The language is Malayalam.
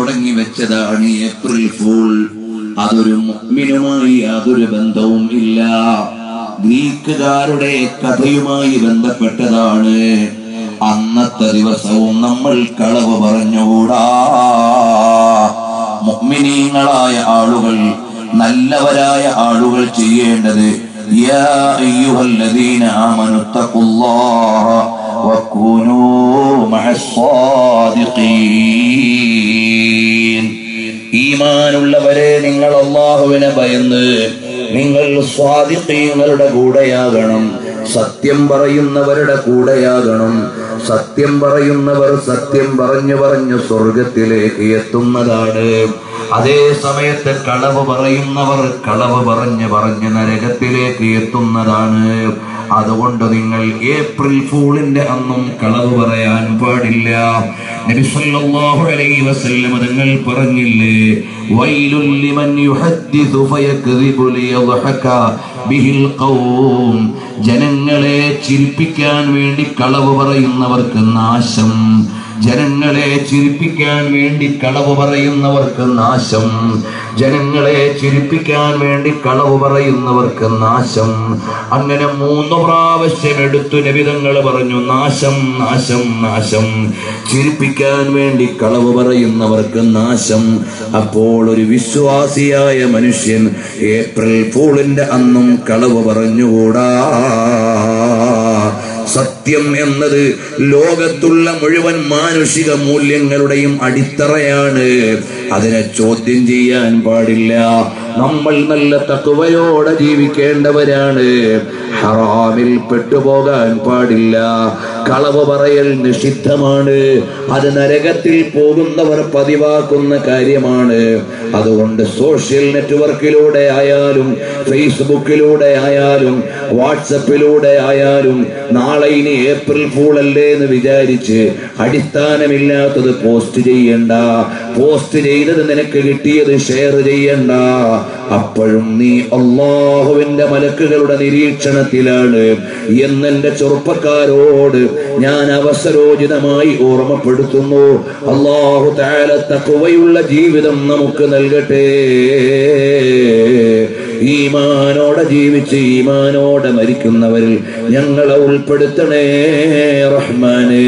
തുടങ്ങി വെച്ചതാണ് ഏപ്രിൽ ഫൂൾ. അതൊരു മുഅ്മിനുമായി യാതൊരു ബന്ധവും ഇല്ല. ഗ്രീക്കുകാരുടെ കഥയുമായി ബന്ധപ്പെട്ടതാണ്. അന്നത്തെ ദിവസവും നമ്മൾ കളവ് പറഞ്ഞുകൂടാ. മുഅ്മിനീങ്ങളായ ആളുകൾ, നല്ലവരായ ആളുകൾ ചെയ്യേണ്ടത് യാ അയ്യുഹല്ലദീന ആമനു തഖുല്ലാഹ വകൂനൂ മഅസ്സാദിഖീൻ. ഈമാനുള്ളവരെ, നിങ്ങൾ അല്ലാഹുവിനെ ഭയന്ന് നിങ്ങൾ സ്വാദിഖീങ്ങളുടെ കൂടെയാകണം. സത്യം പറയുന്നവരുടെ കൂടെയാകണം. സത്യം പറയുന്നവർ സത്യം പറഞ്ഞു സ്വർഗത്തിലേക്ക് എത്തുന്നതാണ്. അതേ സമയത്ത് കളവ് പറയുന്നവർ കളവ് പറഞ്ഞ് നരകത്തിലേക്ക് എത്തുന്നതാണ്. അതുകൊണ്ട് നിങ്ങൾ ഏപ്രിൽ ഫൂളിന്റെ അന്നും കളവ് പറയാൻ പാടില്ല. നബി സല്ലല്ലാഹു അലൈഹി വസല്ലം തങ്ങൾ പറഞ്ഞില്ലേ, വൈലുൽ ലിമൻ യുഹദ്ദിസു ഫയക്ദിബു ലിയദ്ഹക ബിഹിൽ ഖൗം. ജനങ്ങളെ ചിരിപ്പിക്കാൻ വേണ്ടി കളവ് പറയുന്നവർക്ക് നാശം. ജനങ്ങളെ ചിരിപ്പിക്കാൻ വേണ്ടി കളവ് പറയുന്നവർക്ക് നാശം. ജനങ്ങളെ ചിരിപ്പിക്കാൻ വേണ്ടി കളവ് പറയുന്നവർക്ക് നാശം. അങ്ങനെ 3 പ്രാവശ്യം എടുത്തു നബി തങ്ങൾ പറഞ്ഞു, നാശം നാശം നാശം. ചിരിപ്പിക്കാൻ വേണ്ടി കളവ് പറയുന്നവർക്ക് നാശം. അപ്പോൾ ഒരു വിശ്വാസിയായ മനുഷ്യൻ ഏപ്രിൽ ഫൂളിന്റെ അന്നും കളവ് പറഞ്ഞുകൂടാ. സത്യം എന്നത് ലോകത്തുള്ള മുഴുവൻ മാനുഷിക മൂല്യങ്ങളുടെയും അടിത്തറയാണ്. അതിനെ ചോദ്യം ചെയ്യാൻ പാടില്ല. നമ്മൾ നല്ല തഖ്വയോടെ ജീവിക്കേണ്ടവരാണ്. ഹറാമിൽ പെട്ടുപോകാൻ പാടില്ല. കളവ് പറയൽ നിഷിദ്ധമാണ്. അത് നരകത്തിൽ പോകുന്നവർ പതിവാക്കുന്ന കാര്യമാണ്. അതുകൊണ്ട് സോഷ്യൽ നെറ്റ്വർക്കിലൂടെ ആയാലും ഫേസ്ബുക്കിലൂടെ ആയാലും വാട്സപ്പിലൂടെ ആയാലും നാളെ ഇനി ഏപ്രിൽ ഫൂൾ അല്ലേ എന്ന് വിചാരിച്ച് അടിസ്ഥാനമില്ലാത്തത് പോസ്റ്റ് ചെയ്യണ്ട. പോസ്റ്റ് ചെയ്തത് നിനക്ക് കിട്ടിയത് ഷെയർ ചെയ്യണ്ട. അപ്പോഴും നീ അല്ലാഹുവിന്റെ മലക്കുകളുടെ നിരീക്ഷണത്തിലാണ് എന്നെന്റെ ചെറുപ്പക്കാരോട് ഞാൻ അവസരോചിതമായി ഓർമ്മപ്പെടുത്തുന്നു. അല്ലാഹു തആല തഖ്വയുള്ള ജീവിതം നമുക്ക് നൽകട്ടെ. ഈമാനോടെ ജീവിച്ച് ഈമാനോടെ മരിക്കുന്നവരിൽ ഞങ്ങളെ ഉൾപ്പെടുത്തണേ റഹ്മാനേ.